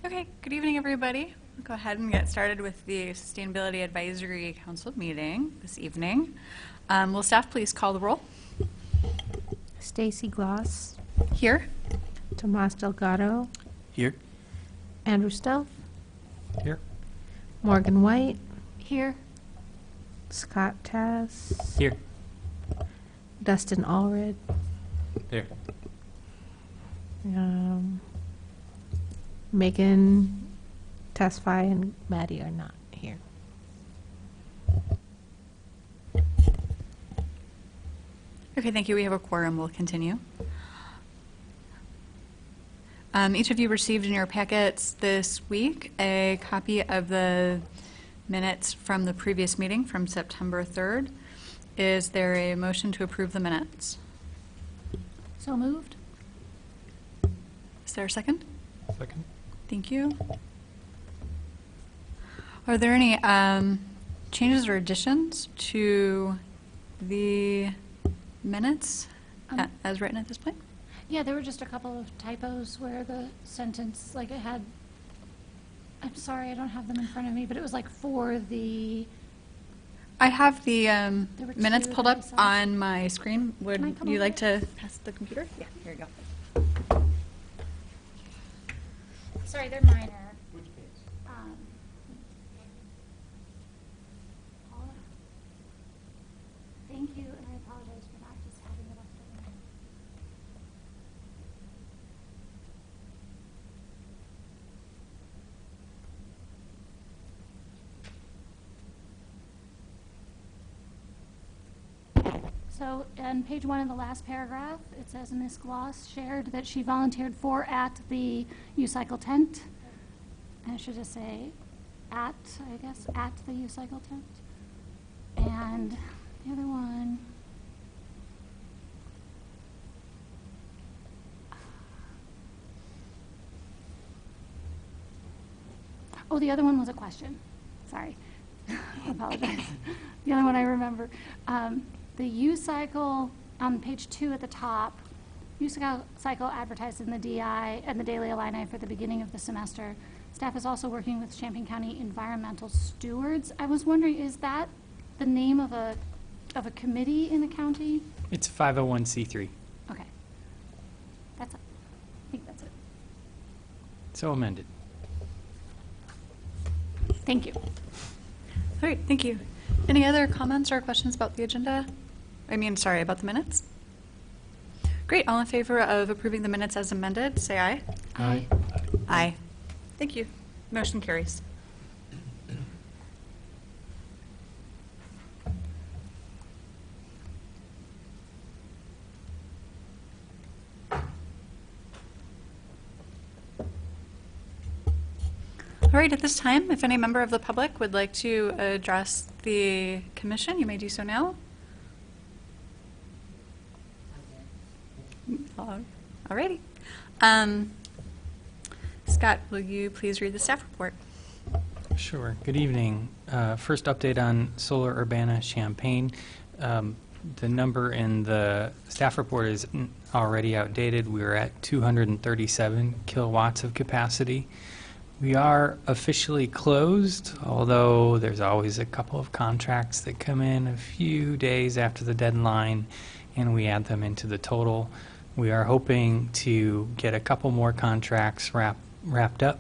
Okay, good evening, everybody. We'll go ahead and get started with the Sustainability Advisory Council meeting this evening. Will staff please call the roll? Stacy Gloss, Here. Tomas Delgado, Here. Andrew Stelf, Here. Morgan White, Here. Scott Taz, Here. Dustin Allred, Here. Megan Tesfaye, and Maddie are not here. Okay, thank you. We have a quorum. We'll continue. Each of you received in your packets this week a copy of the minutes from the previous meeting from September 3rd. Is there a motion to approve the minutes? So moved. Is there a second? Second. Thank you. Are there any changes or additions to the minutes as written at this point? Yeah, there were just a couple of typos where the sentence, like it had, I'm sorry, I don't have them in front of me, but it was like for the, I have the were minutes two pulled that I up saw. on my screen. Can I Would come you over? like to pass the computer? Yeah, here you go. sorry, they're minor. Which page? Paula, thank you, and I apologize for not just having it up there. So on page 1 in the last paragraph, it says Ms. Gloss shared that she volunteered for at the U-Cycle tent. And it should just say at, I guess, at the U-Cycle tent. And the other one. Oh, the other one was a question. Sorry. I apologize. The other one I remember. The U-Cycle, on page 2 at the top, U-Cycle advertised in the DI and the Daily Illini for the beginning of the semester. Staff is also working with Champaign County Environmental Stewards. I was wondering, is that the name of a committee in the county? It's 501c3. Okay. That's it. I think that's it. So amended. Thank you. All right, thank you. Any other comments or questions about the agenda? Sorry, about the minutes? Great, all in favor of approving the minutes as amended, say aye. Aye. Aye. Thank you. Motion carries. All right, at this time, if any member of the public would like to address the commission, you may do so now. All righty. Scott, will you please read the staff report? Sure. Good evening. First update on Solar Urbana Champaign. The number in the staff report is already outdated. We are at 237 kilowatts of capacity. We are officially closed, although there's always a couple of contracts that come in a few days after the deadline, and we add them into the total. We are hoping to get a couple more contracts wrapped up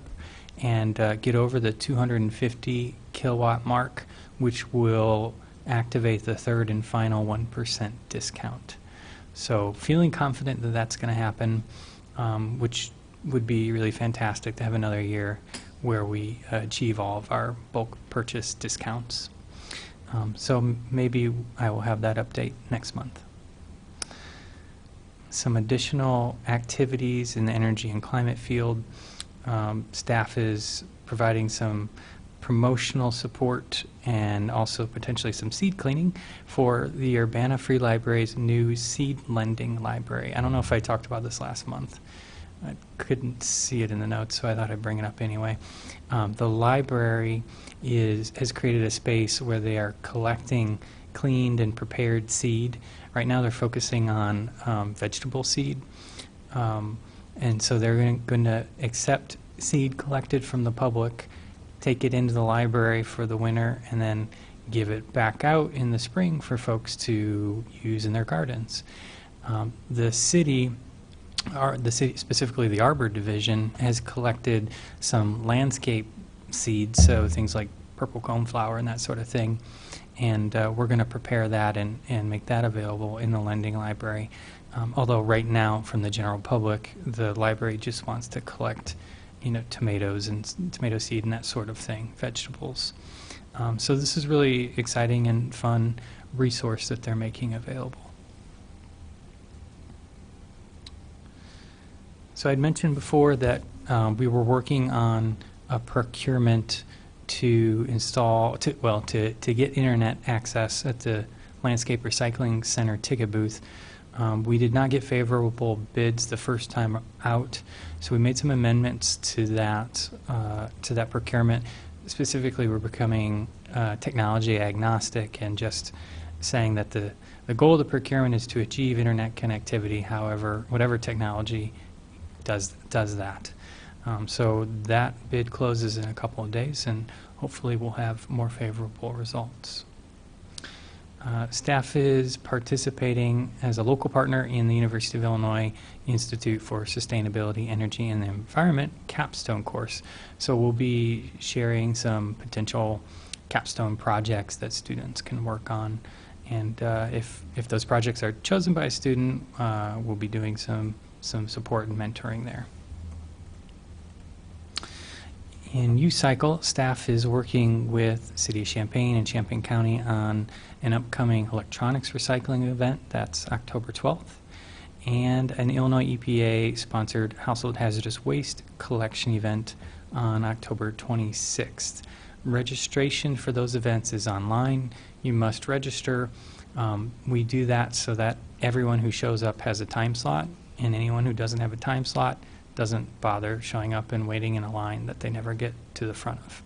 and get over the 250 kilowatt mark, which will activate the third and final 1% discount. So feeling confident that that's going to happen, which would be really fantastic to have another year where we achieve all of our bulk purchase discounts. So maybe I will have that update next month. Some additional activities in the energy and climate field. Staff is providing some promotional support and also potentially some seed cleaning for the Urbana Free Library's new seed lending library. I don't know if I talked about this last month. I couldn't see it in the notes, so I thought I'd bring it up anyway. The library has created a space where they are collecting cleaned and prepared seed. Right now they're focusing on vegetable seed. And so they're going to accept seed collected from the public, take it into the library for the winter, and then give it back out in the spring for folks to use in their gardens. The city, specifically the Arbor Division, has collected some landscape seeds, so things like purple coneflower and that sort of thing. And we're going to prepare that and make that available in the lending library. Although right now, from the general public, the library just wants to collect, tomatoes and tomato seed and that sort of thing, vegetables. So this is really exciting and fun resource that they're making available. So I'd mentioned before that we were working on a procurement to install, to get internet access at the Landscape Recycling Center ticket booth. We did not get favorable bids the first time out, so we made some amendments to that procurement. Specifically, we're becoming technology agnostic and just saying that the goal of the procurement is to achieve internet connectivity. However, whatever technology does that. So that bid closes in a couple of days, and hopefully we'll have more favorable results. Staff is participating as a local partner in the University of Illinois Institute for Sustainability, Energy, and the Environment capstone course. So we'll be sharing some potential capstone projects that students can work on. And if those projects are chosen by a student, we'll be doing some support and mentoring there. In U-Cycle, staff is working with City of Champaign and Champaign County on an upcoming electronics recycling event. That's October 12th. And an Illinois EPA-sponsored household hazardous waste collection event on October 26th. Registration for those events is online. You must register. We do that so that everyone who shows up has a time slot, and anyone who doesn't have a time slot doesn't bother showing up and waiting in a line that they never get to the front of.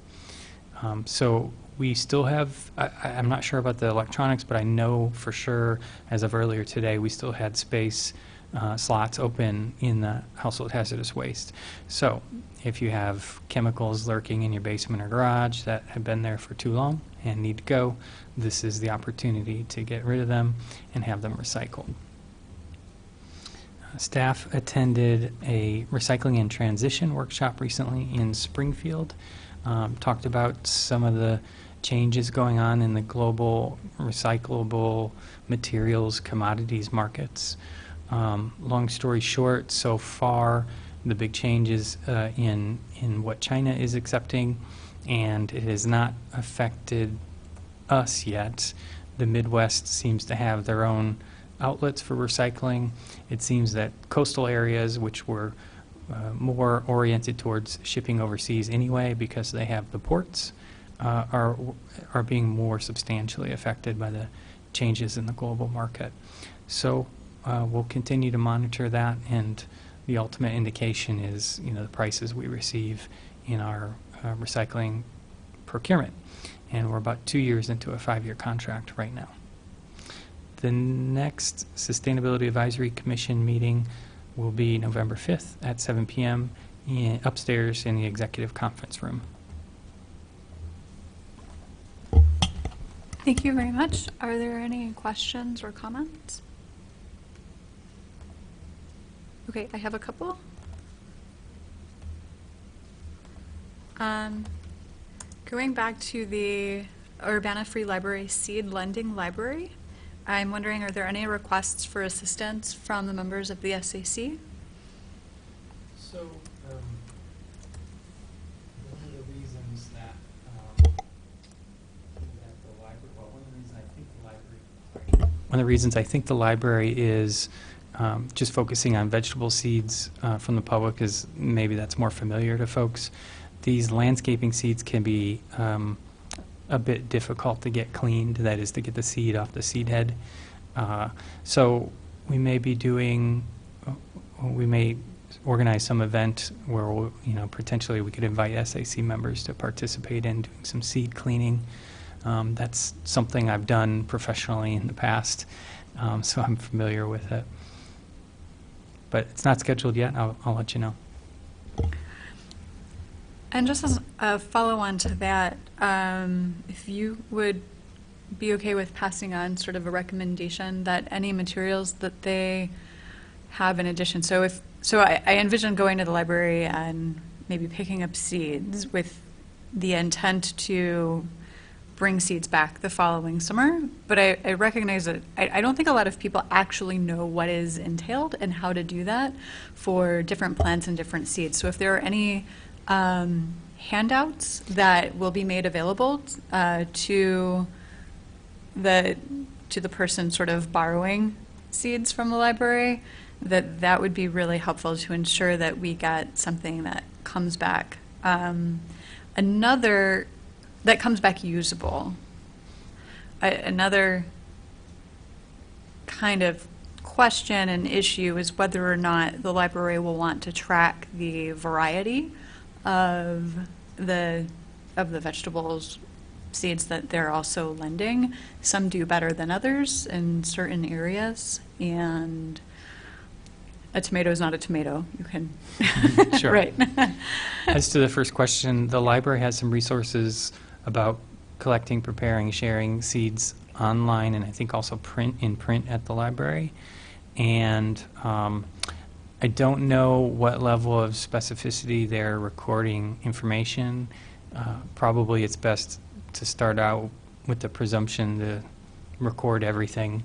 So we still have, I'm not sure about the electronics, but I know for sure as of earlier today, we still had space slots open in the household hazardous waste. So if you have chemicals lurking in your basement or garage that have been there for too long and need to go, this is the opportunity to get rid of them and have them recycled. Staff attended a recycling and transition workshop recently in Springfield. Talked about some of the changes going on in the global recyclable materials commodities markets. Long story short, so far the big changes in what China is accepting, and it has not affected us yet. The Midwest seems to have their own outlets for recycling. It seems that coastal areas, which were more oriented towards shipping overseas anyway because they have the ports, are being more substantially affected by the changes in the global market. So we'll continue to monitor that, and the ultimate indication is the prices we receive in our recycling procurement. And we're about 2 years into a 5-year contract right now. The next Sustainability Advisory Commission meeting will be November 5th at 7 p.m. Upstairs in the executive conference room. Thank you very much. Are there any questions or comments? Okay, I have a couple. Going back to the Urbana Free Library Seed Lending Library, I'm wondering, are there any requests for assistance from the members of the SAC? So, one of the reasons that the library, well, one of the reasons I think the library is just focusing on vegetable seeds from the public is maybe that's more familiar to folks. These landscaping seeds can be a bit difficult to get cleaned, that is to get the seed off the seed head. So we may be doing, we may organize some event where we'll, potentially we could invite SAC members to participate in doing some seed cleaning. That's something I've done professionally in the past, so I'm familiar with it. But it's not scheduled yet. I'll let you know. And just as a follow-on to that, if you would be okay with passing on sort of a recommendation that any materials that they have in addition, so I envision going to the library and maybe picking up seeds with the intent to bring seeds back the following summer, but I recognize that I don't think a lot of people actually know what is entailed and how to do that for different plants and different seeds. So if there are any handouts that will be made available to the person sort of borrowing seeds from the library, that would be really helpful to ensure that we get something that comes back. Another that comes back usable. Another kind of question and issue is whether or not the library will want to track the variety of the vegetables seeds that they're also lending. Some do better than others in certain areas, and a tomato is not a tomato. You can Sure. right. As to the first question, the library has some resources about collecting, preparing, sharing seeds online, and I think also print at the library. And I don't know what level of specificity they're recording information. Probably it's best to start out with the presumption to record everything,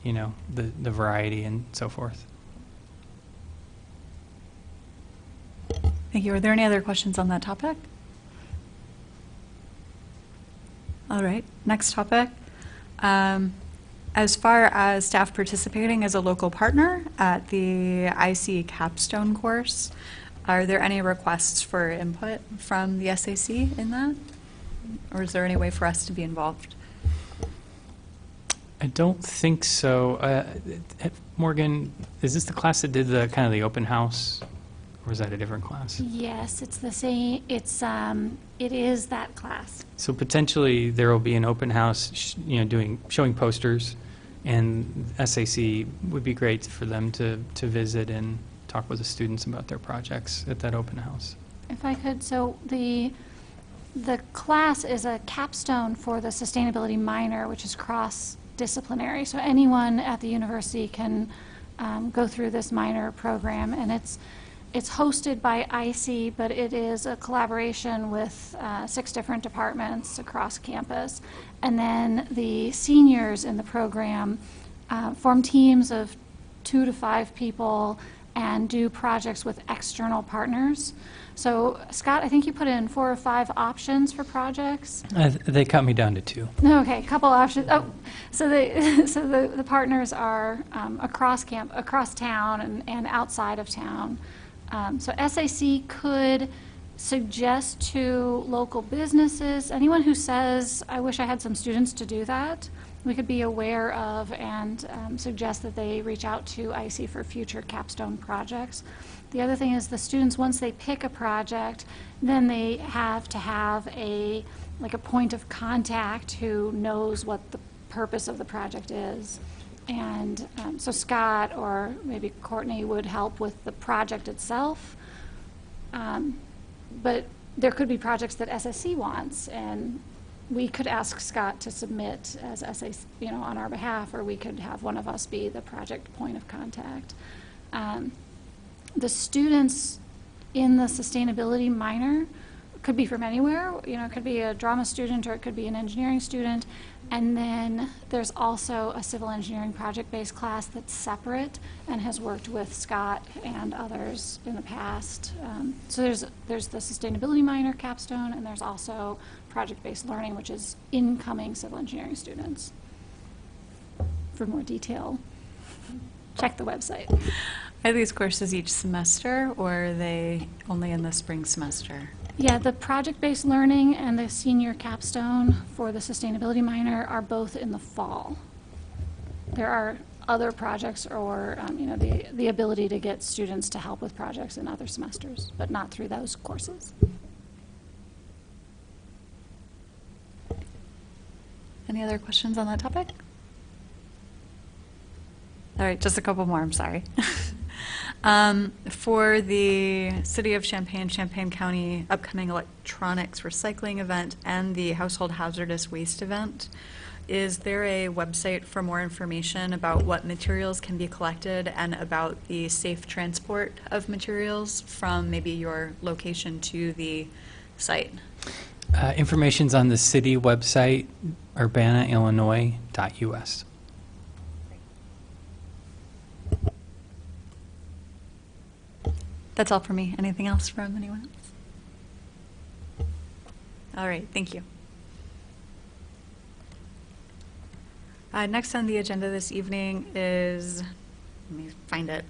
the variety and so forth. Thank you. Are there any other questions on that topic? All right, next topic. As far as staff participating as a local partner at the IC Capstone course, are there any requests for input from the SAC in that? Or is there any way for us to be involved? I don't think so. Morgan, is this the class that did the kind of the open house, or was that a different class? Yes, it's the same, it is that class. So potentially there will be an open house, showing posters, and SAC would be great for them to visit and talk with the students about their projects at that open house. If I could, so the class is a capstone for the sustainability minor, which is cross-disciplinary. So anyone at the university can go through this minor program, and it's hosted by IC, but it is a collaboration with 6 different departments across campus. And then the seniors in the program form teams of 2 to 5 people and do projects with external partners. So, Scott, I think you put in 4 or 5 options for projects. They cut me down to 2. Okay, a couple options. Oh, so the partners are across town and outside of town. So SAC could suggest to local businesses, anyone who says, I wish I had some students to do that, we could be aware of and suggest that they reach out to IC for future capstone projects. The other thing is the students, once they pick a project, then they have to have a point of contact who knows what the purpose of the project is. And so Scott or maybe Courtney would help with the project itself. But there could be projects that SSC wants, and we could ask Scott to submit as SAC, on our behalf, or we could have one of us be the project point of contact. The students in the sustainability minor could be from anywhere. It could be a drama student or it could be an engineering student. And then there's also a civil engineering project-based class that's separate and has worked with Scott and others in the past. So there's the sustainability minor capstone, and there's also project-based learning, which is incoming civil engineering students. For more detail, check the website. Are these courses each semester, or are they only in the spring semester? Yeah, the project-based learning and the senior capstone for the sustainability minor are both in the fall. There are other projects or the ability to get students to help with projects in other semesters, but not through those courses. Any other questions on that topic? All right, just a couple more, I'm sorry. For the City of Champaign, Champaign County upcoming electronics recycling event and the household hazardous waste event, is there a website for more information about what materials can be collected and about the safe transport of materials from maybe your location to the site? Information's on the city website, urbanaillinois.us. That's all for me. Anything else from anyone else? All right, thank you. Next on the agenda this evening is, let me find it.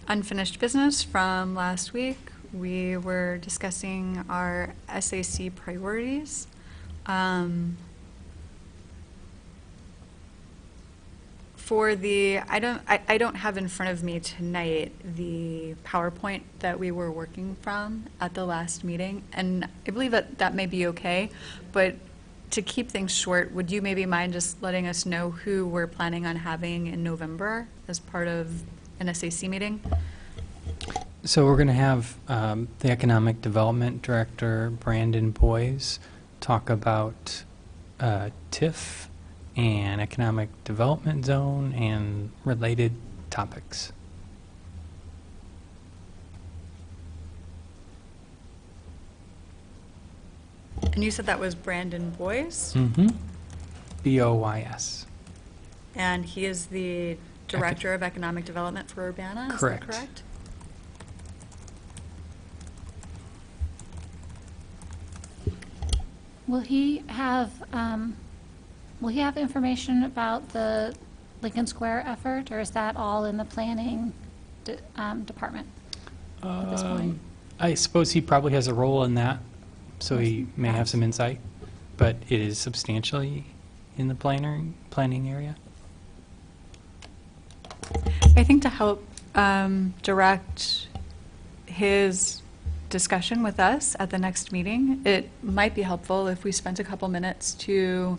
Unfinished business from last week. We were discussing our SAC priorities. For the, I don't have in front of me tonight the PowerPoint that we were working from at the last meeting, and I believe that that may be okay, but to keep things short, would you maybe mind just letting us know who we're planning on having in November as part of an SAC meeting? So we're going to have the Economic Development Director, Brandon Boyes, talk about TIF and Economic Development Zone and related topics. And you said that was Brandon Boyes, Mm-hmm. BOYS. and he is the Director of Economic Development for Urbana, is that Correct. correct? Will he have information about the Lincoln Square effort, or is that all in the planning department at this point? I suppose he probably has a role in that, so he may have some insight, but it is substantially in the planning area. I think to help direct his discussion with us at the next meeting, it might be helpful if we spent a couple minutes to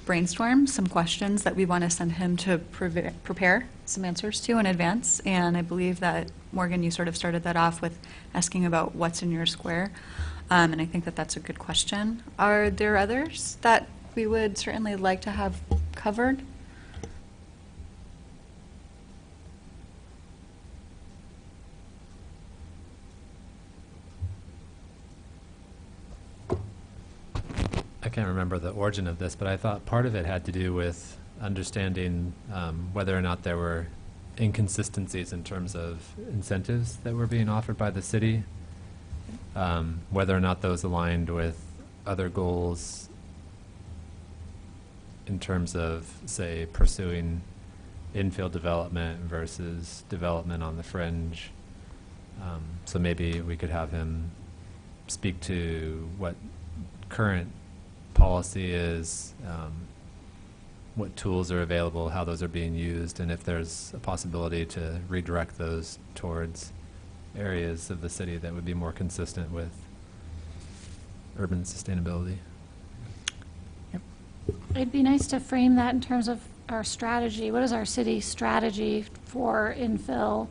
brainstorm some questions that we want to send him to prepare some answers to in advance. And I believe that, Morgan, you sort of started that off with asking about what's in your square. And I think that that's a good question. Are there others that we would certainly like to have covered? I can't remember the origin of this, but I thought part of it had to do with understanding whether or not there were inconsistencies in terms of incentives that were being offered by the city, whether or not those aligned with other goals in terms of, say, pursuing infill development versus development on the fringe. So maybe we could have him speak to what current policy is, what tools are available, how those are being used, and if there's a possibility to redirect those towards areas of the city that would be more consistent with urban sustainability. It'd be nice to frame that in terms of our strategy. What is our city's strategy for infill?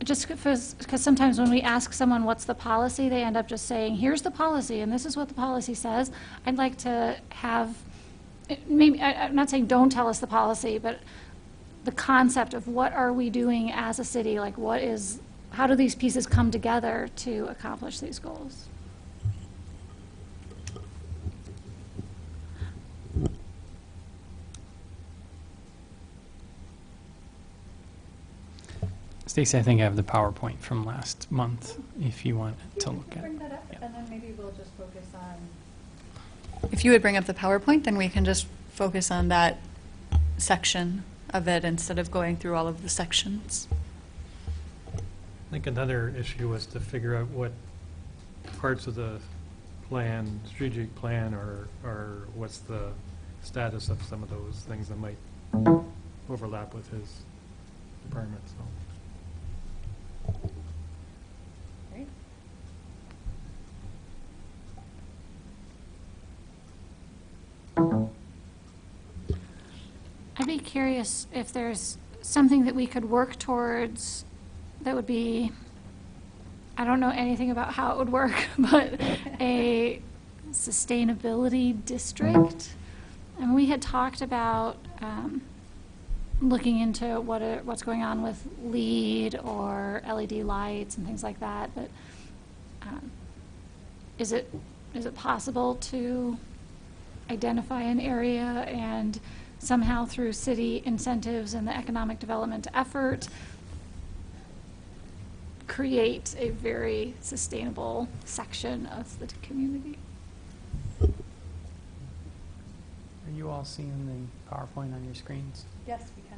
Just because sometimes when we ask someone what's the policy, they end up just saying, here's the policy, and this is what the policy says. I'd like to have, maybe, I'm not saying don't tell us the policy, but the concept of what are we doing as a city, like how do these pieces come together to accomplish these goals? Stacey, I think I have the PowerPoint from last month, if you want to look at it. Bring that up, Yeah. and then maybe we'll just focus on. If you would bring up the PowerPoint, then we can just focus on that section of it instead of going through all of the sections. I think another issue was to figure out what parts of the plan, strategic plan, or what's the status of some of those things that might overlap with his department, so. Great. I'd be curious if there's something that we could work towards that would be, I don't know anything about how it would work, but a sustainability district. And we had talked about looking into what's going on with LEED or LED lights and things like that. But is it possible to identify an area and somehow through city incentives and the economic development effort create a very sustainable section of the community? Are you all seeing the PowerPoint on your screens? Yes, we can.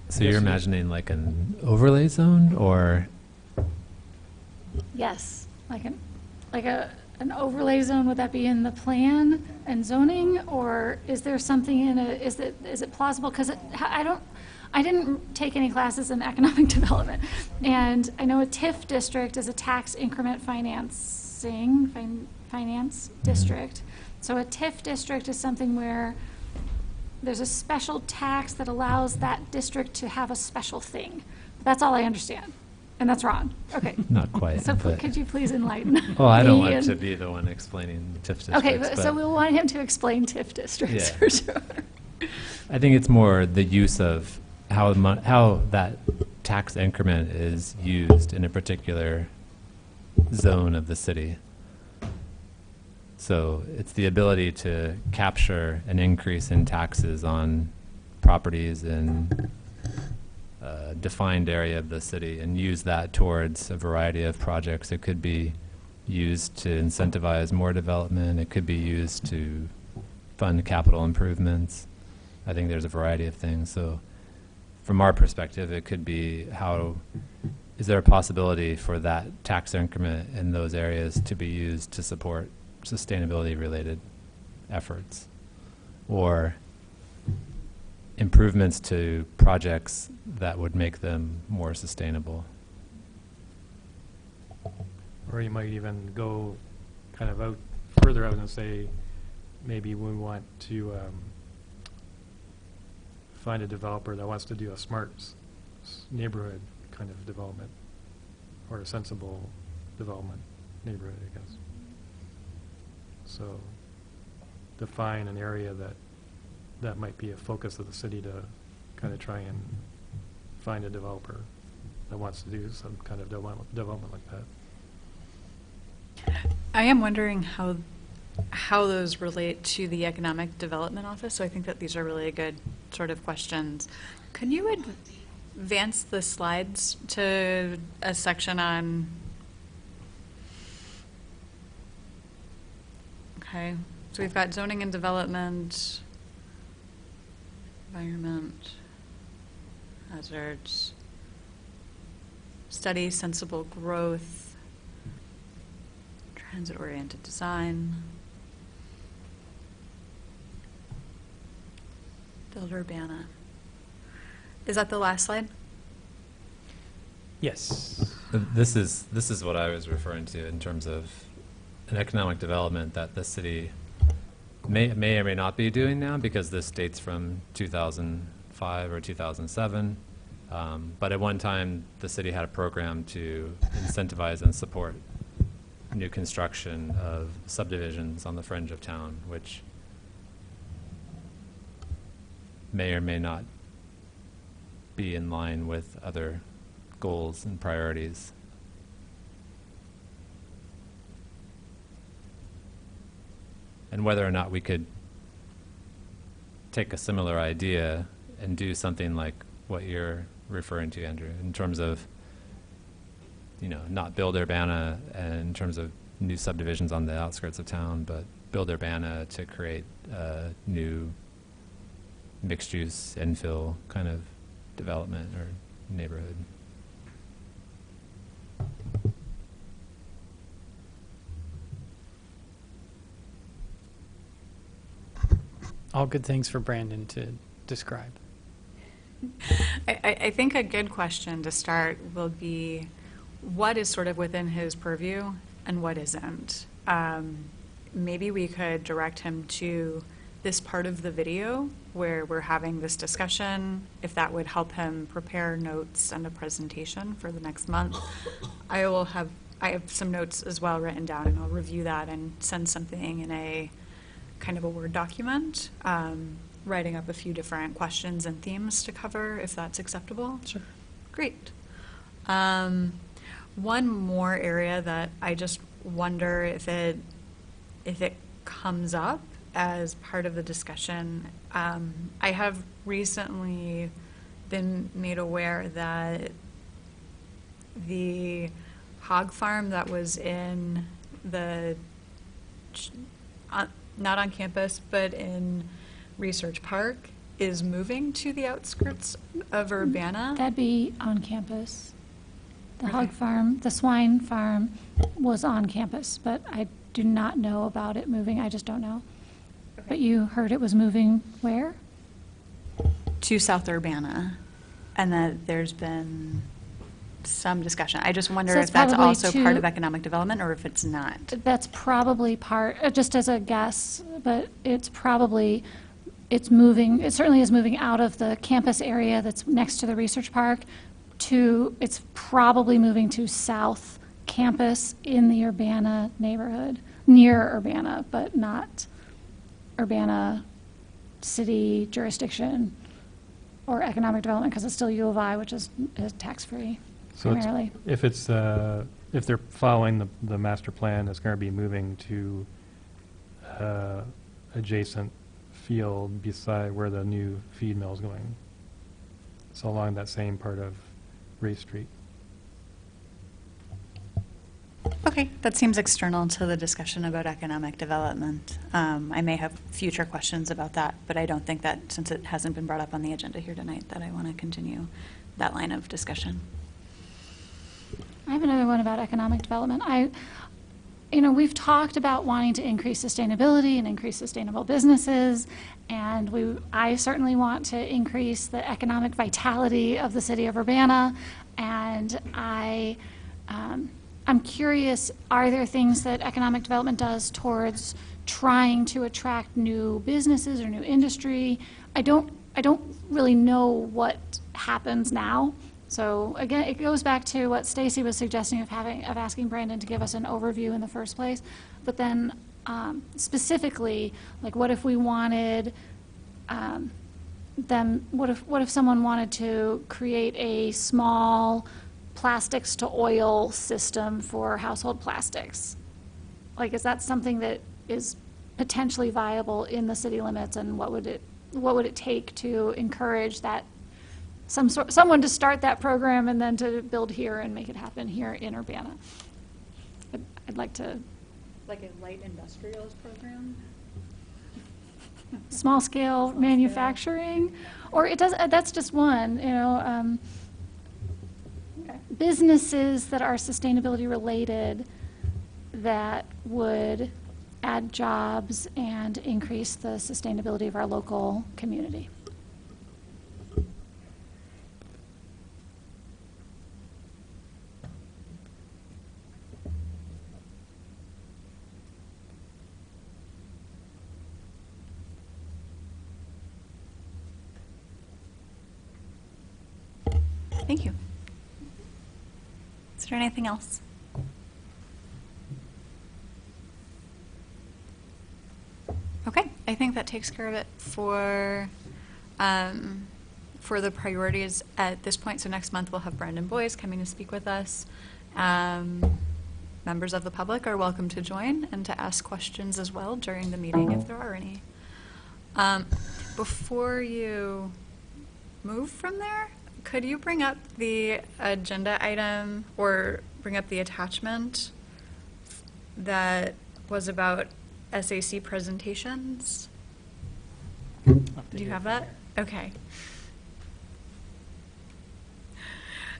So you're imagining like an overlay zone, or Yes, like an overlay zone, would that be in the plan and zoning, or is there something in it, is it plausible? Because I didn't take any classes in economic development, and I know a TIF district is a tax increment finance district. So a TIF district is something where there's a special tax that allows that district to have a special thing. That's all I understand. And that's wrong. Okay. not quite? So but- could you please enlighten Well, I don't me want and- to be the one explaining TIF districts. Okay, so but we'll want him to explain TIF districts Yeah. for sure. I think it's more the use of how that tax increment is used in a particular zone of the city. So it's the ability to capture an increase in taxes on properties in a defined area of the city and use that towards a variety of projects. It could be used to incentivize more development. It could be used to fund capital improvements. I think there's a variety of things. So from our perspective, it could be is there a possibility for that tax increment in those areas to be used to support sustainability-related efforts, or improvements to projects that would make them more sustainable. Or you might even go kind of further out and say, maybe we want to find a developer that wants to do a smart neighborhood kind of development, or a sensible development neighborhood, I guess. So define an area that might be a focus of the city to kind of try and find a developer that wants to do some kind of development like that. I am wondering how those relate to the Economic Development Office, so I think that these are really good sort of questions. Can you advance the slides to a section on... Okay, so we've got zoning and development, environment, hazards, study sensible growth, transit-oriented design, build urbana. Is that the last slide? Yes. This is what I was referring to in terms of an economic development that the city may or may not be doing now, because this dates from 2005 or 2007. But at one time, the city had a program to incentivize and support new construction of subdivisions on the fringe of town, which may or may not be in line with other goals and priorities. And whether or not we could take a similar idea and do something like what you're referring to, Andrew, in terms of, not build urbana in terms of new subdivisions on the outskirts of town, but build urbana to create new mixed-use infill kind of development or neighborhood. All good things for Brandon to describe. I think a good question to start will be, what is sort of within his purview and what isn't. Maybe we could direct him to this part of the video where we're having this discussion, if that would help him prepare notes and a presentation for the next month. I have some notes as well written down, and I'll review that and send something in a kind of a Word document, writing up a few different questions and themes to cover, if that's acceptable. Sure. Great. One more area that I just wonder if it comes up as part of the discussion. I have recently been made aware that the hog farm that was in the, not on campus, but in Research Park, is moving to the outskirts of Urbana. That'd be on campus. The Okay. hog farm, the swine farm was on campus, but I do not know about it moving. I just don't know. But you heard it was moving where? To South Urbana, and that there's been some discussion. I just wonder So if it's that's probably also part to- of economic development, or if it's not. That's probably part, just as a guess, but it's probably, it's moving, it certainly is moving out of the campus area that's next to the research park to, it's probably moving to South Campus in the Urbana neighborhood, near Urbana, but not Urbana city jurisdiction or economic development, because it's still U of I, which is tax-free So it's- primarily. if they're following the master plan, it's going to be moving to adjacent field beside where the new feed mill is going. So along that same part of Ray Street. Okay, that seems external to the discussion about economic development. I may have future questions about that, but I don't think that, since it hasn't been brought up on the agenda here tonight, that I want to continue that line of discussion. I have another one about economic development. We've talked about wanting to increase sustainability and increase sustainable businesses, and I certainly want to increase the economic vitality of the city of Urbana, and I'm curious, are there things that economic development does towards trying to attract new businesses or new industry? I don't really know what happens now. So again, it goes back to what Stacy was suggesting of asking Brandon to give us an overview in the first place. But then specifically, like what if we wanted what if someone wanted to create a small plastics to oil system for household plastics? Like, is that something that is potentially viable in the city limits, and what would it take to encourage that someone to start that program and then to build here and make it happen here in Urbana? I'd like to. Like a light industrials program? Small scale manufacturing, or it does, that's just one, businesses that are sustainability related that would add jobs and increase the sustainability of our local community. Thank you. Is there anything else? Okay, I think that takes care of it for the priorities at this point. So next month we'll have Brandon Boyes coming to speak with us. Members of the public are welcome to join and to ask questions as well during the meeting if there are any. Before you move from there, could you bring up the agenda item or bring up the attachment that was about SAC presentations? Do you have that? Okay.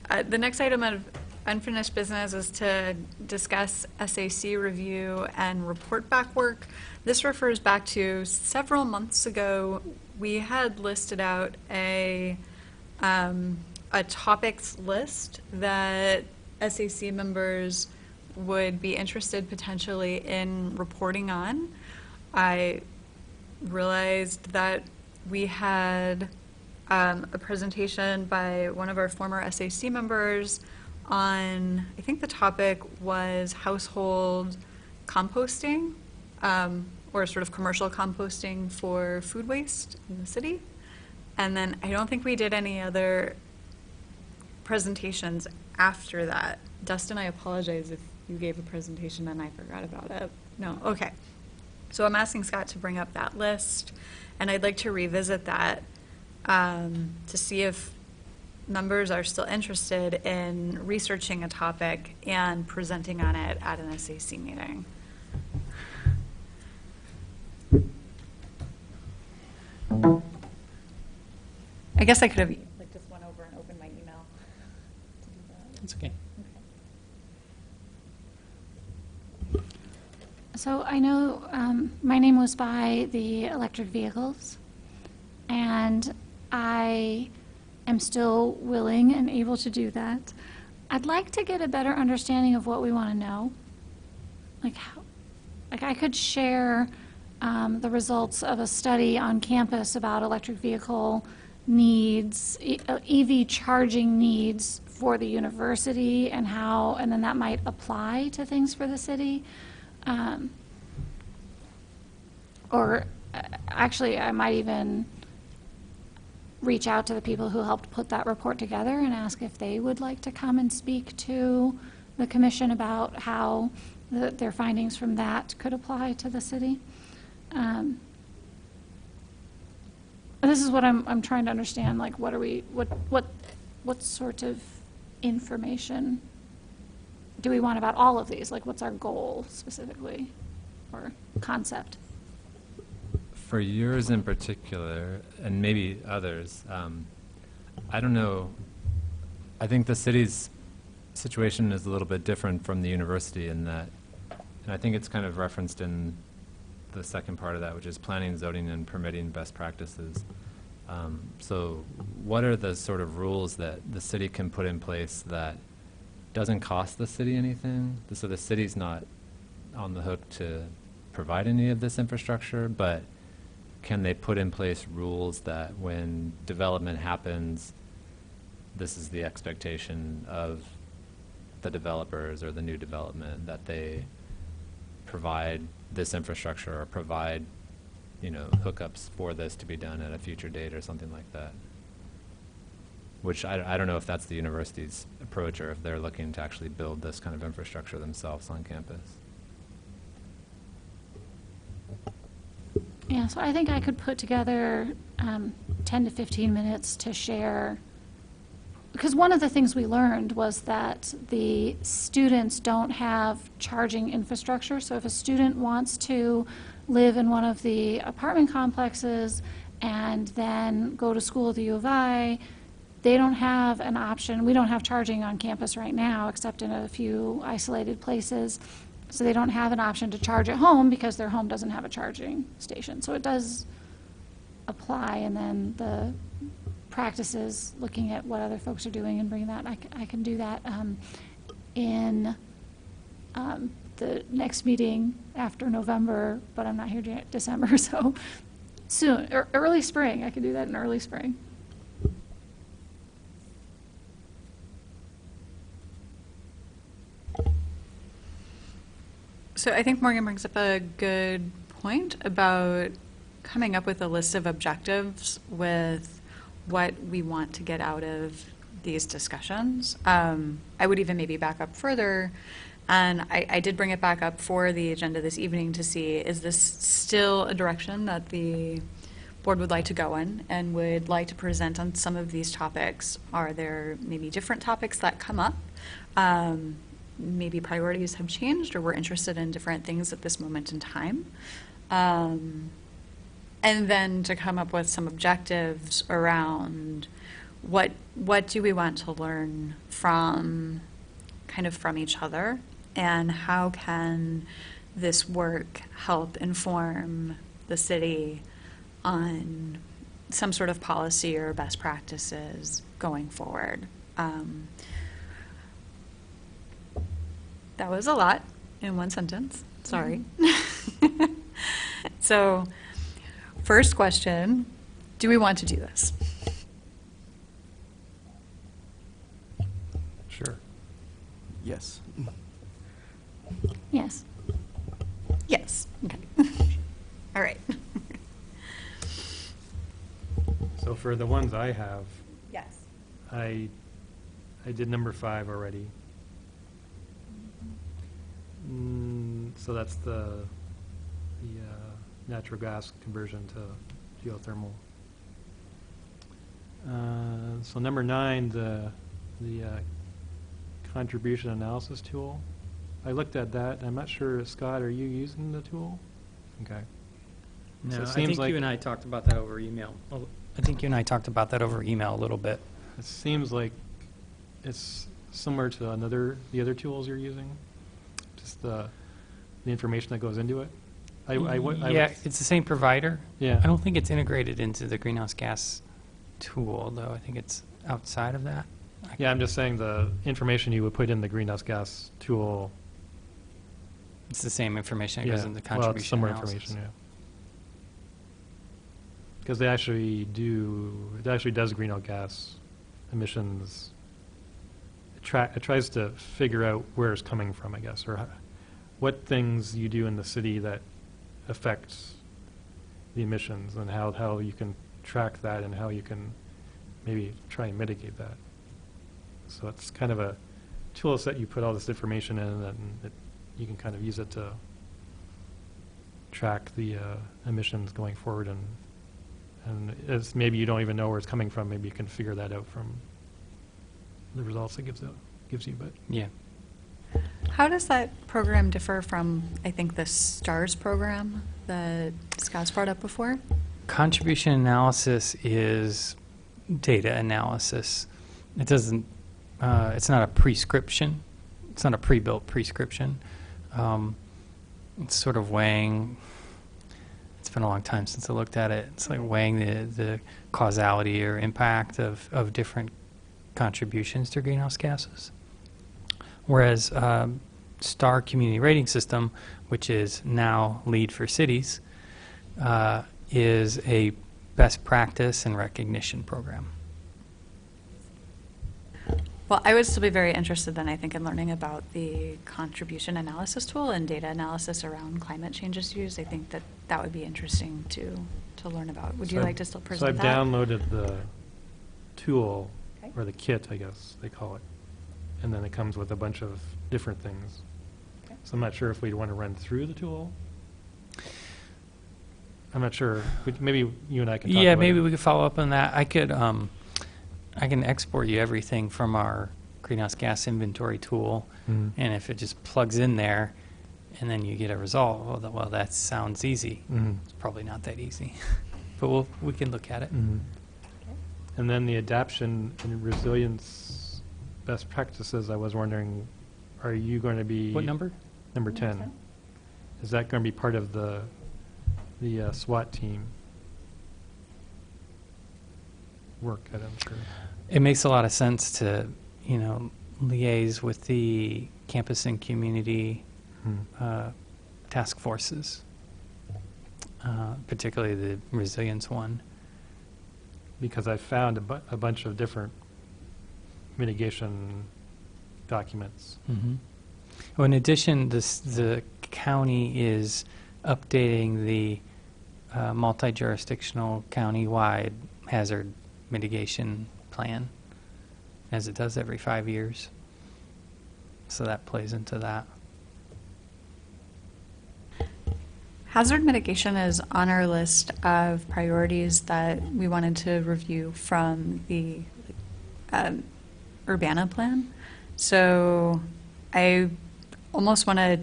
The next item of unfinished business is to discuss SAC review and report back work. This refers back to several months ago. We had listed out a topics list that SAC members would be interested potentially in reporting on. I realized that we had a presentation by one of our former SAC members on, I think the topic was household composting, or sort of commercial composting for food waste in the city. And then I don't think we did any other presentations after that. Dustin, I apologize if you gave a presentation and I forgot about it. No, okay. So I'm asking Scott to bring up that list, and I'd like to revisit that to see if members are still interested in researching a topic and presenting on it at an SAC meeting. I guess I could have just went over and opened my email to do that. That's okay. So I know my name was by the electric vehicles, and I am still willing and able to do that. I'd like to get a better understanding of what we want to know. Like I could share the results of a study on campus about electric vehicle needs, EV charging needs for the university, and how, and then that might apply to things for the city. Or actually, I might even reach out to the people who helped put that report together and ask if they would like to come and speak to the commission about how their findings from that could apply to the city. This is what I'm trying to understand. Like, what are we? What sort of information do we want about all of these? Like, what's our goal specifically, or concept? For yours in particular, and maybe others, I don't know. I think the city's situation is a little bit different from the university in that, and I think it's kind of referenced in the second part of that, which is planning, zoning, and permitting best practices. So what are the sort of rules that the city can put in place that doesn't cost the city anything? So the city's not on the hook to provide any of this infrastructure, but can they put in place rules that when development happens, this is the expectation of the developers or the new development, that they provide this infrastructure or provide, hookups for this to be done at a future date or something like that? Which I don't know if that's the university's approach or if they're looking to actually build this kind of infrastructure themselves on campus. Yeah, so I think I could put together 10 to 15 minutes to share, because one of the things we learned was that the students don't have charging infrastructure. So if a student wants to live in one of the apartment complexes and then go to school at the U of I, they don't have an option. We don't have charging on campus right now, except in a few isolated places. So they don't have an option to charge at home because their home doesn't have a charging station. So it does apply, and then the practices, looking at what other folks are doing and bringing that, I can do that in the next meeting after November, but I'm not here December, so soon, or early spring. I can do that in early spring. So I think Morgan brings up a good point about coming up with a list of objectives with what we want to get out of these discussions. I would even maybe back up further, and I did bring it back up for the agenda this evening to see, is this still a direction that the board would like to go in and would like to present on some of these topics? Are there maybe different topics that come up? Maybe priorities have changed, or we're interested in different things at this moment in time. And then to come up with some objectives around what do we want to learn from each other, and how can this work help inform the city on some sort of policy or best practices going forward. That was a lot in one sentence. Sorry. So, first question, do we want to do this? Sure. Yes. Yes. Yes. Okay. All right. So for the ones I have, Yes. I did number 5 already. So that's the natural gas conversion to geothermal. So number 9, the contribution analysis tool. I looked at that. I'm not sure, Scott, are you using the tool? Okay. So No, it I seems think like- you and I talked about that over email. I think you and I talked about that over email a little bit. It seems like it's similar to the other tools you're using, just the information that goes into it. Yeah, it's the same provider. Yeah. I don't think it's integrated into the greenhouse gas tool, though. I think it's outside of that. Yeah, I'm just saying the information you would put in the greenhouse gas tool. It's the same information that goes Yeah, in the well, it's contribution similar analysis. information, yeah. Because it actually does greenhouse gas emissions. It tries to figure out where it's coming from, I guess, or what things you do in the city that affect the emissions, and how you can track that, and how you can maybe try and mitigate that. So it's kind of a tool set you put all this information in, and you can kind of use it to track the emissions going forward, and as maybe you don't even know where it's coming from, maybe you can figure that out from the results it gives you. But Yeah. How does that program differ from, I think, the STARS program that Scott's brought up before? Contribution analysis is data analysis. It doesn't, it's not a prescription. It's not a pre-built prescription. It's sort of weighing, it's been a long time since I looked at it. It's like weighing the causality or impact of different contributions to greenhouse gases. Whereas STAR Community Rating System, which is now LEED for cities, is a best practice and recognition program. Well, I would still be very interested then, I think, in learning about the contribution analysis tool and data analysis around climate change issues. I think that would be interesting to learn about. Would you So like to still present that? So I've downloaded the tool, Okay. or the kit, I guess they call it, and then it comes with a bunch of different things. Okay. So I'm not sure if we'd want to run through the tool. I'm not sure. Maybe you and I can talk Yeah, about maybe it. we could follow up on that. I can export you everything from our greenhouse gas inventory tool, Mhm. and if it just plugs in there, and then you get a result, well, that sounds easy. Mhm. It's probably not that easy, but we can look at it. Mhm. And then the adaptation and resilience best practices, I was wondering, are you going to be... What number? Number 10. Is that going to be part of the SWAT team work that I'm sure? It makes a lot of sense to, liaise with the campus and community task forces, particularly the resilience one. Because I found a bunch of different mitigation documents. Mm-hmm. Well, in addition, the county is updating the multi-jurisdictional county-wide hazard mitigation plan, as it does every 5 years. So that plays into that. Hazard mitigation is on our list of priorities that we wanted to review from the Urbana plan. So I almost want to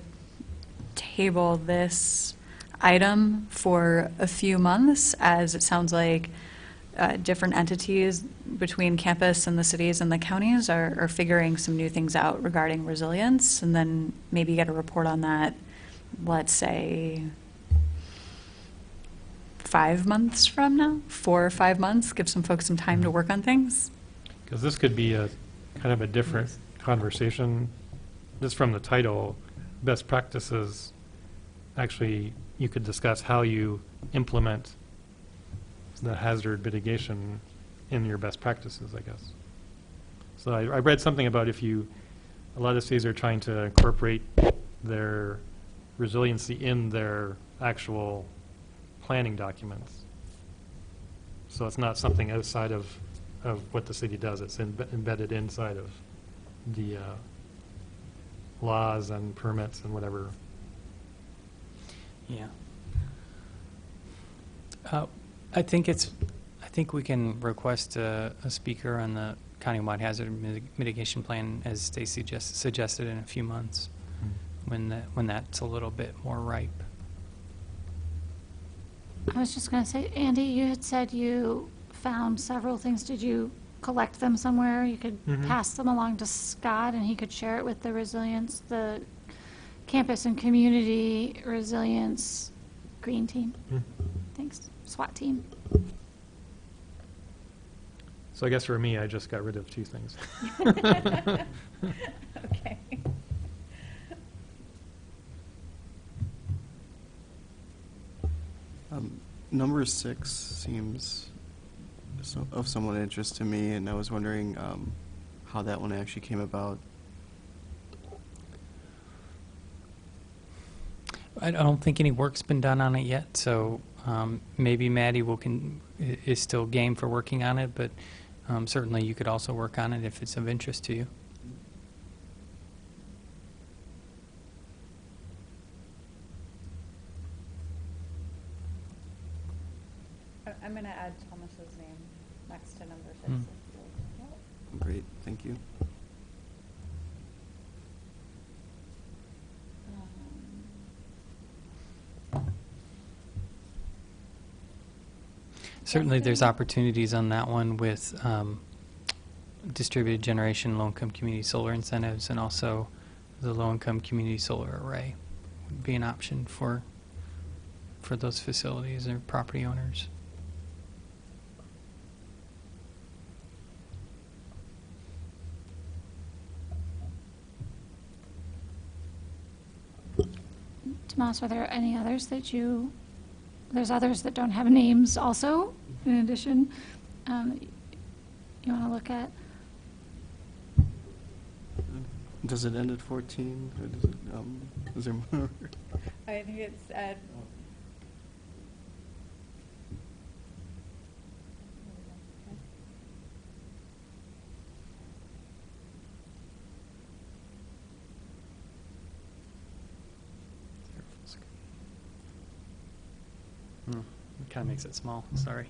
table this item for a few months, as it sounds like different entities between campus and the cities and the counties are figuring some new things out regarding resilience, and then maybe get a report on that, let's say, 5 months from now, 4 or 5 months, give some folks some time to work on things. Because this could be a kind of a different conversation just from the title, best practices, actually, you could discuss how you implement the hazard mitigation in your best practices, I guess. So I read something about a lot of cities are trying to incorporate their resiliency in their actual planning documents. So it's not something outside of what the city does. It's embedded inside of the laws and permits and whatever. Yeah. I think we can request a speaker on the countywide hazard mitigation plan, as Stacy just suggested, in a few months, when that's a little bit more ripe. I was just going to say, Andy, you had said you found several things. Did you collect them somewhere? You could pass them along to Scott, and he could share it with the campus and community resilience green team. Thanks. SWAT team. So I guess for me, I just got rid of 2 things. Okay. Number 6 seems of somewhat interest to me, and I was wondering how that one actually came about. I don't think any work's been done on it yet, so maybe Maddie is still game for working on it, but certainly you could also work on it if it's of interest to you. I'm going to add Thomas's name next to number 6. Great, thank you. Certainly, there's opportunities on that one with distributed generation low-income community solar incentives, and also the low-income community solar array would be an option for those facilities or property owners. Tomas, are there any others there's others that don't have names also, in addition, you want to look at? Does it end at 14, or does it, is there more? I think it's at. It kind of makes it small, sorry.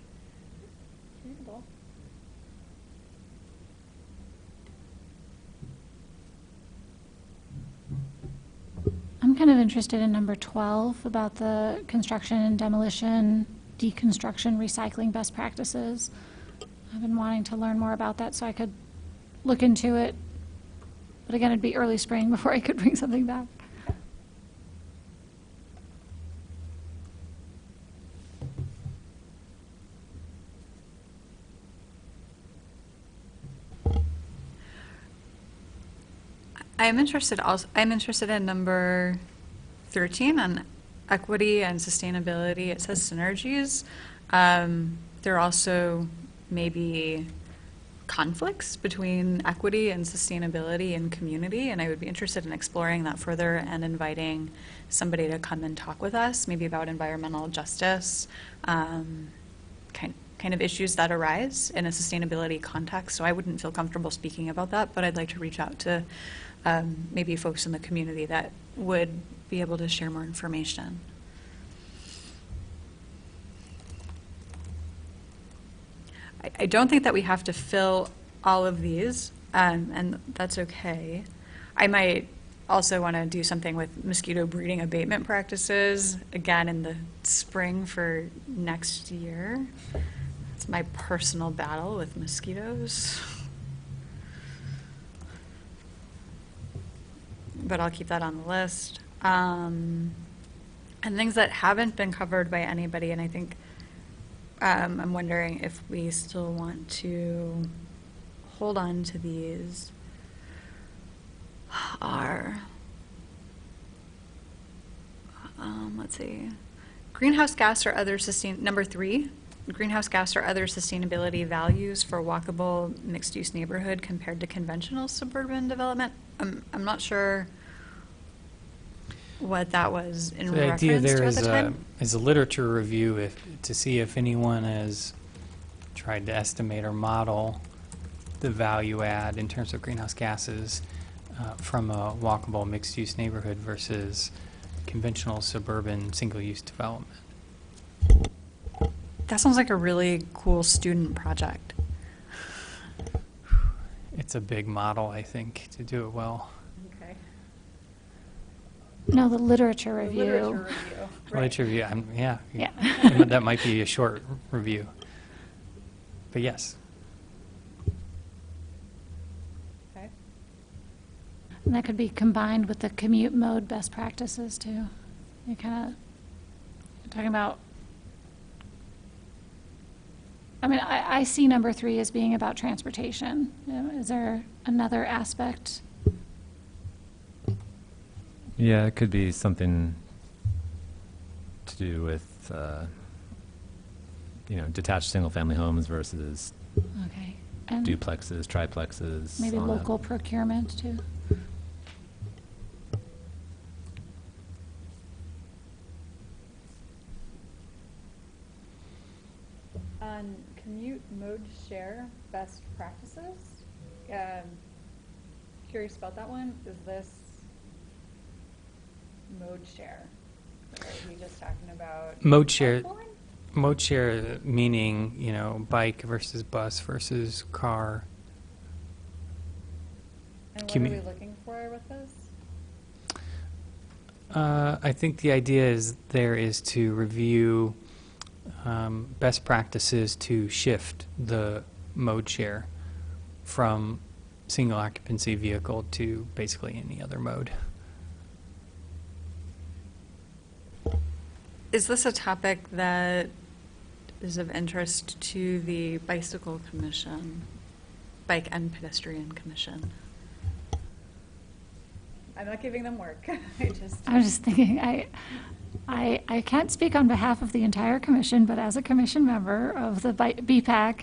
I'm kind of interested in number 12 about the construction and demolition, deconstruction, recycling best practices. I've been wanting to learn more about that so I could look into it. But again, it'd be early spring before I could bring something back. I'm interested in number 13 on equity and sustainability. It says synergies. There are also maybe conflicts between equity and sustainability and community, and I would be interested in exploring that further and inviting somebody to come and talk with us, maybe about environmental justice, kind of issues that arise in a sustainability context. So I wouldn't feel comfortable speaking about that, but I'd like to reach out to maybe folks in the community that would be able to share more information. I don't think that we have to fill all of these, and that's okay. I might also want to do something with mosquito breeding abatement practices, again, in the spring for next year. It's my personal battle with mosquitoes. But I'll keep that on the list. And things that haven't been covered by anybody, and I think I'm wondering if we still want to hold on to these. are, let's see, greenhouse gas or other number 3, greenhouse gas or other sustainability values for walkable mixed-use neighborhood compared to conventional suburban development. I'm not sure what that was in So the idea reference there to at is the time. is a literature review to see if anyone has tried to estimate or model the value add in terms of greenhouse gases from a walkable mixed-use neighborhood versus conventional suburban single-use development. That sounds like a really cool student project. It's a big model, I think, to do it well. Okay. No, the literature review. Literature review, yeah. Yeah. That might be a short review. But yes. Okay. And that could be combined with the commute mode best practices too. You're kind of talking about, I mean, I see number 3 as being about transportation. Is there another aspect? Yeah, it could be something to do with, detached single-family homes versus Okay. And duplexes, triplexes. maybe on a- local procurement too. On commute mode share best practices, curious about that one. Is this mode share? Or are we just talking about Mode share, carpooling? mode share meaning, bike versus bus versus car. And what are commu- we looking for with this? I think the idea is to review best practices to shift the mode share from single occupancy vehicle to basically any other mode. Is this a topic that is of interest to the Bicycle Commission, Bike and Pedestrian Commission? I'm not giving them work. I was just thinking, I can't speak on behalf of the entire commission, but as a commission member of the BPAC,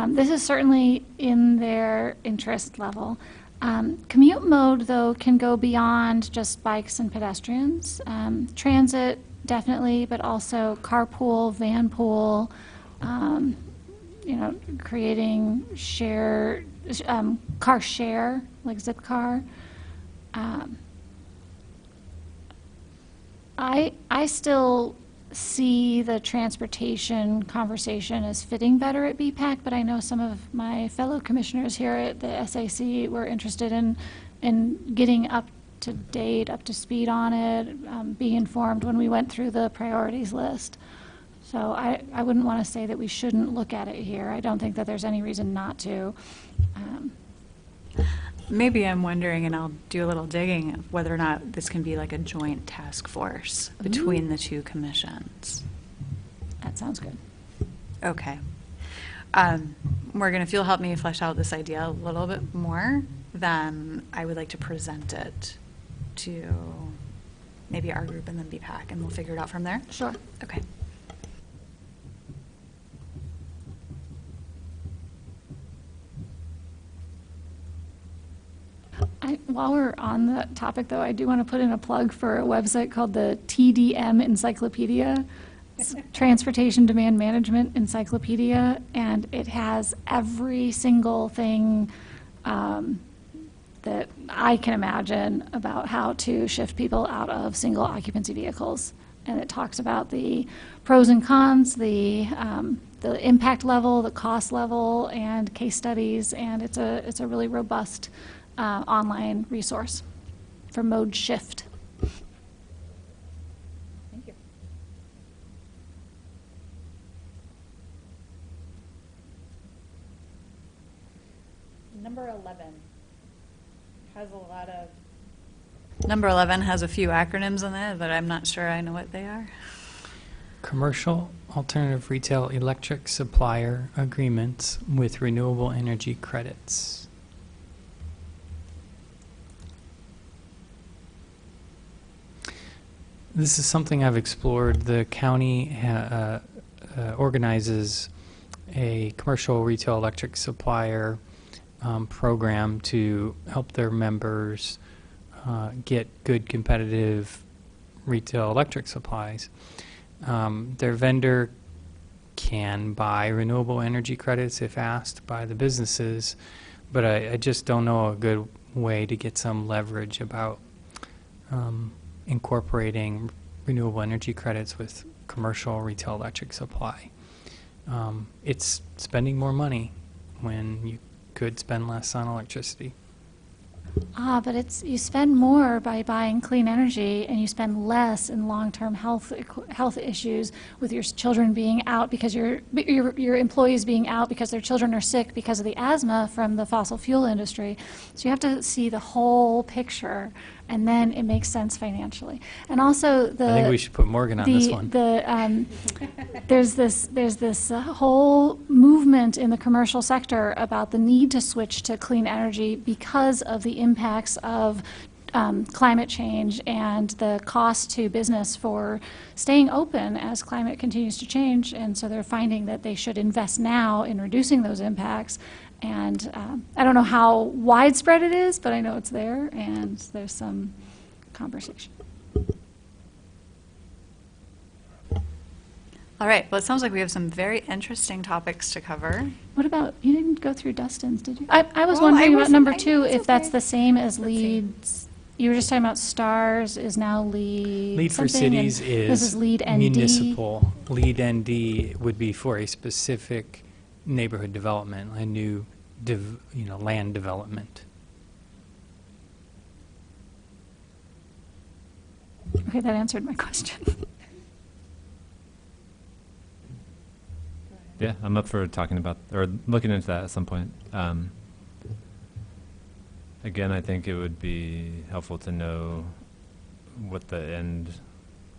this is certainly in their interest level. Commute mode, though, can go beyond just bikes and pedestrians. Transit, definitely, but also carpool, vanpool, creating car share, like Zipcar. I still see the transportation conversation as fitting better at BPAC, but I know some of my fellow commissioners here at the SAC were interested in getting up to date, up to speed on it, being informed when we went through the priorities list. So I wouldn't want to say that we shouldn't look at it here. I don't think that there's any reason not to. Maybe I'm wondering, and I'll do a little digging, of whether or not this can be like a joint task force between the two commissions. That sounds good. Okay. Morgan, if you'll help me flesh out this idea a little bit more, then I would like to present it to maybe our group and then BPAC, and we'll figure it out from there. Sure. Okay. While we're on the topic, though, I do want to put in a plug for a website called the TDM Encyclopedia. It's Transportation Demand Management Encyclopedia, and it has every single thing that I can imagine about how to shift people out of single occupancy vehicles. And it talks about the pros and cons, the impact level, the cost level, and case studies, and it's a really robust online resource for mode shift. Thank you. Number 11 has a lot of... Number 11 has a few acronyms in there that I'm not sure I know what they are. Commercial alternative retail electric supplier agreements with renewable energy credits. This is something I've explored. The county organizes a commercial retail electric supplier program to help their members get good competitive retail electric supplies. Their vendor can buy renewable energy credits if asked by the businesses, but I just don't know a good way to get some leverage about incorporating renewable energy credits with commercial retail electric supply. It's spending more money when you could spend less on electricity. But you spend more by buying clean energy, and you spend less in long-term health issues with your children being out because your employees being out because their children are sick because of the asthma from the fossil fuel industry. So you have to see the whole picture, and then it makes sense financially. And also I think we should put Morgan on this one. There's this whole movement in the commercial sector about the need to switch to clean energy because of the impacts of climate change and the cost to business for staying open as climate continues to change. And so they're finding that they should invest now in reducing those impacts. And I don't know how widespread it is, but I know it's there, and there's some conversation. All right, well, it sounds like we have some very interesting topics to cover. What about, you didn't go through Dustin's, did you? I was Well, wondering I about wasn't- number I- 2, it's if that's okay. the same as Let's see. leads. You were just talking about STARS is now lead Lead for something, and cities this is lead ND. municipal. Lead ND would be for a specific neighborhood development, a new land development. Okay, that answered my question. Yeah, I'm up for talking about, or looking into that at some point. Again, I think it would be helpful to know what the end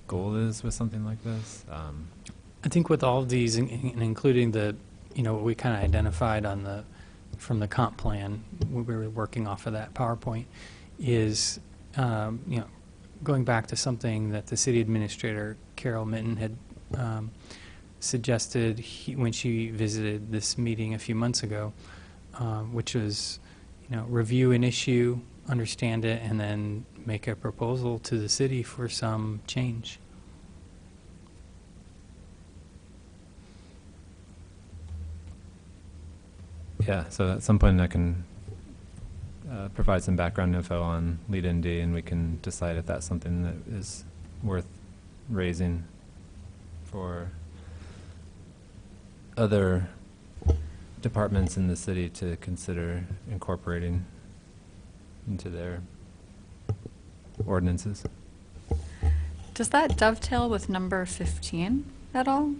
goal is with something like this. I think with all of these, and including the, what we kind of identified from the comp plan, we were working off of that PowerPoint, is, going back to something that the city administrator, Carol Minton, had suggested when she visited this meeting a few months ago, which was, review an issue, understand it, and then make a proposal to the city for some change. Yeah, so at some point I can provide some background info on Lead ND, and we can decide if that's something that is worth raising for other departments in the city to consider incorporating into their ordinances. Does that dovetail with number 15 at all?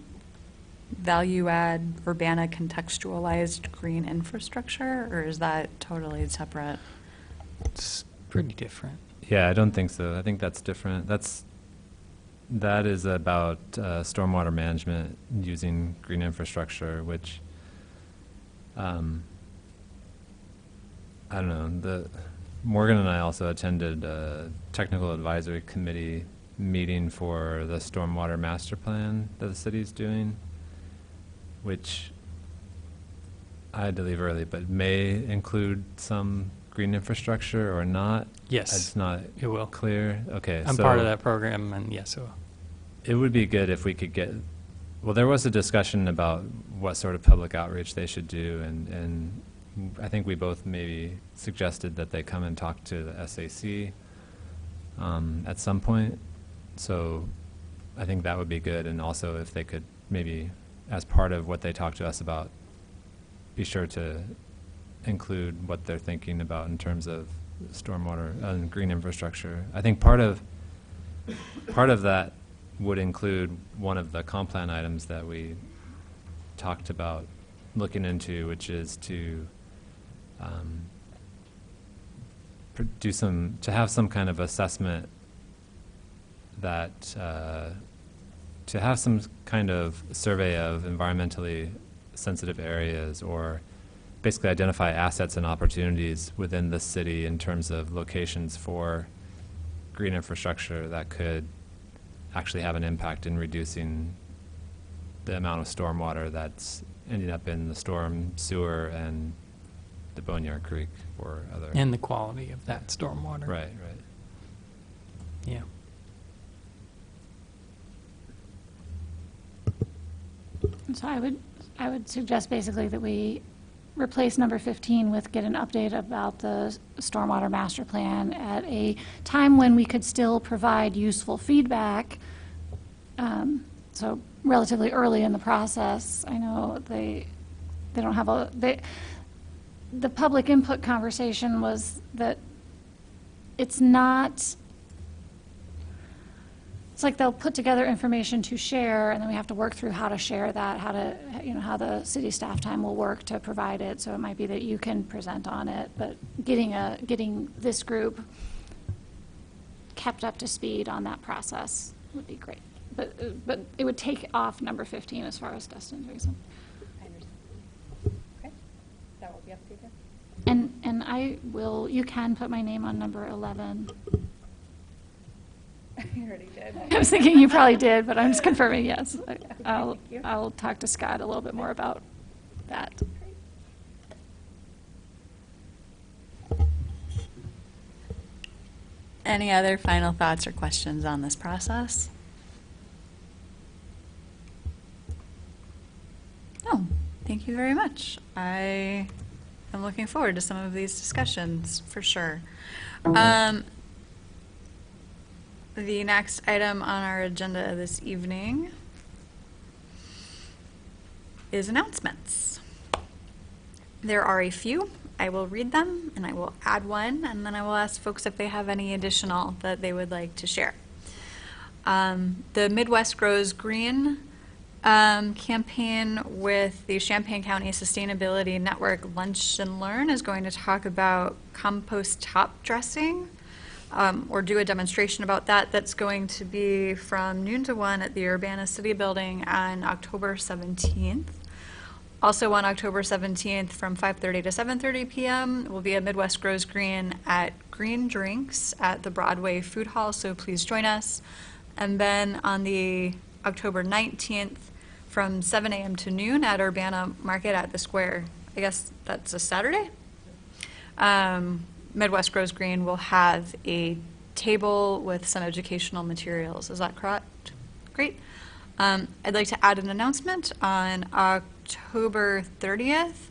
Value add Urbana contextualized green infrastructure, or is that totally separate? It's pretty different. Yeah, I don't think so. I think that's different. That is about stormwater management using green infrastructure, which I don't know. Morgan and I also attended a technical advisory committee meeting for the stormwater master plan that the city's doing, which I had to leave early, but may include some green infrastructure or not. Yes, It's not it will. clear. Okay, I'm so part of that program, and yes, it will. it would be good if we could get, well, there was a discussion about what sort of public outreach they should do, and I think we both maybe suggested that they come and talk to the SAC at some point. So I think that would be good, and also if they could maybe, as part of what they talk to us about, be sure to include what they're thinking about in terms of stormwater and green infrastructure. I think part of that would include one of the comp plan items that we talked about looking into, which is to have some kind of assessment that to have some kind of survey of environmentally sensitive areas, or basically identify assets and opportunities within the city in terms of locations for green infrastructure that could actually have an impact in reducing the amount of stormwater that's ending up in the storm sewer and the Boneyard Creek or other. And the quality of that stormwater. Right. Yeah. So I would suggest basically that we replace number 15 with get an update about the stormwater master plan at a time when we could still provide useful feedback. So relatively early in the process. I know they don't have the public input conversation was that it's like they'll put together information to share, and then we have to work through how to share that, how the city staff time will work to provide it. So it might be that you can present on it, but getting this group kept up to speed on that process would be great. But it would take off number 15 as far as Dustin's reason. I understand. Okay, that will be updated. And I will, you can put my name on number 11. You already did. I was thinking you probably did, but I'm just confirming, yes. Thank you. I'll talk to Scott a little bit more about that. Any other final thoughts or questions on this process? No, thank you very much. I am looking forward to some of these discussions, for sure. The next item on our agenda this evening is announcements. There are a few. I will read them, and I will add one, and then I will ask folks if they have any additional that they would like to share. The Midwest Grows Green campaign with the Champaign County Sustainability Network Lunch and Learn is going to talk about compost top dressing, or do a demonstration about that. That's going to be from noon to 1 at the Urbana City Building on October 17th. Also on October 17th from 5:30 to 7:30 p.m. will be a Midwest Grows Green at Green Drinks at the Broadway Food Hall, so please join us. And then on the October 19th from 7 a.m. to noon at Urbana Market at the Square. I guess that's a Saturday. Midwest Grows Green will have a table with some educational materials. Is that correct? Great. I'd like to add an announcement. On October 30th,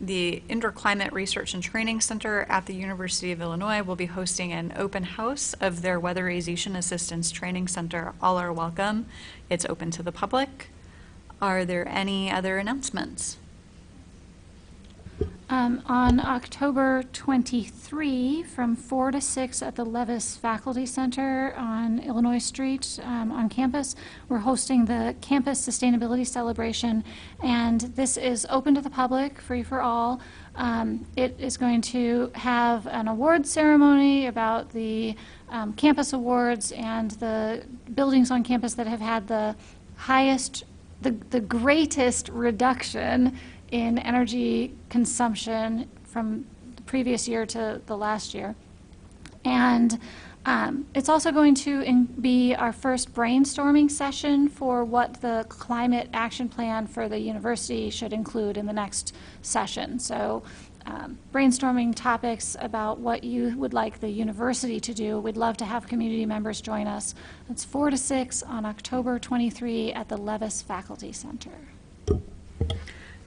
the Indoor Climate Research and Training Center at the University of Illinois will be hosting an open house of their Weatherization Assistance Training Center. All are welcome. It's open to the public. Are there any other announcements? On October 23, from 4 to 6 at the Levis Faculty Center on Illinois Street on campus, we're hosting the Campus Sustainability Celebration, and this is open to the public, free for all. It is going to have an awards ceremony about the campus awards and the buildings on campus that have had the highest, the greatest reduction in energy consumption from the previous year to the last year. And it's also going to be our first brainstorming session for what the climate action plan for the university should include in the next session. So brainstorming topics about what you would like the university to do. We'd love to have community members join us. It's 4 to 6 on October 23 at the Levis Faculty Center.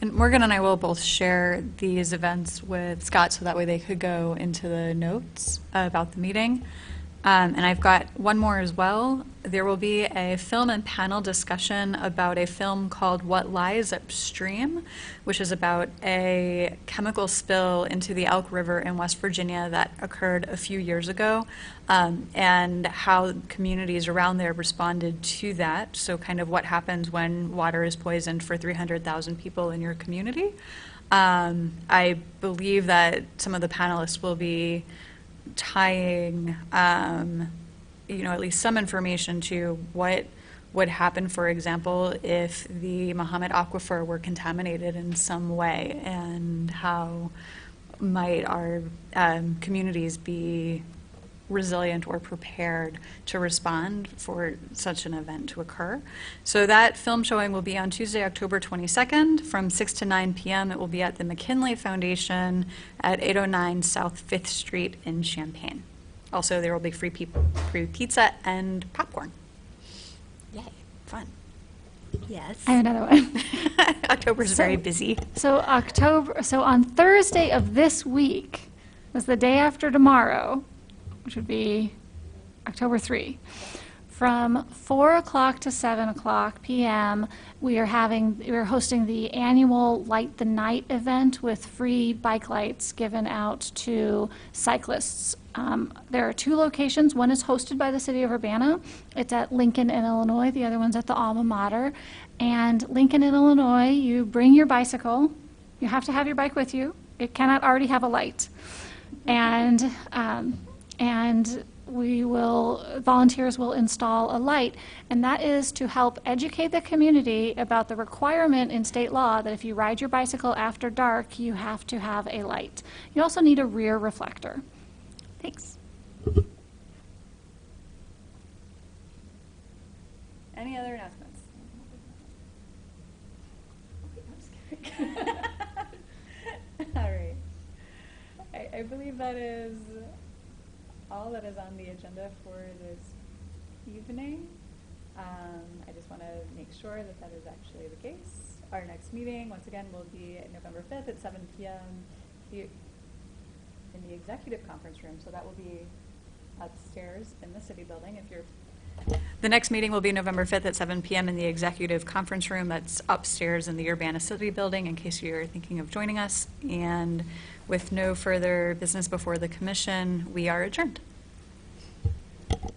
And Morgan and I will both share these events with Scott so that way they could go into the notes about the meeting. And I've got one more as well. There will be a film and panel discussion about a film called What Lies Upstream, which is about a chemical spill into the Elk River in West Virginia that occurred a few years ago, and how communities around there responded to that. So kind of what happens when water is poisoned for 300,000 people in your community. I believe that some of the panelists will be tying, at least some information to what would happen, for example, if the Mahomet Aquifer were contaminated in some way, and how might our communities be resilient or prepared to respond for such an event to occur. So that film showing will be on Tuesday, October 22nd from 6 to 9 p.m. It will be at the McKinley Foundation at 809 South 5th Street in Champaign. Also, there will be free pizza and popcorn. Yay, fun. Yes. I have another one. October's So- very busy. So on Thursday of this week, that's the day after tomorrow, which would be October 3, from 4 o'clock to 7 o'clock p.m., we are hosting the annual Light the Night event with free bike lights given out to cyclists. There are 2 locations. One is hosted by the city of Urbana. It's at Lincoln in Illinois. The other one's at the Alma Mater. And Lincoln in Illinois, you bring your bicycle. You have to have your bike with you. It cannot already have a light. And volunteers will install a light, and that is to help educate the community about the requirement in state law that if you ride your bicycle after dark, you have to have a light. You also need a rear reflector. Thanks. Any other announcements? All right. I believe that is all that is on the agenda for this evening. I just want to make sure that that is actually the case. Our next meeting, once again, will be November 5th at 7 p.m. in the executive conference room. So that will be upstairs in the city building. The next meeting will be November 5th at 7 p.m. in the executive conference room that's upstairs in the Urbana City Building, in case you're thinking of joining us. And with no further business before the commission, we are adjourned.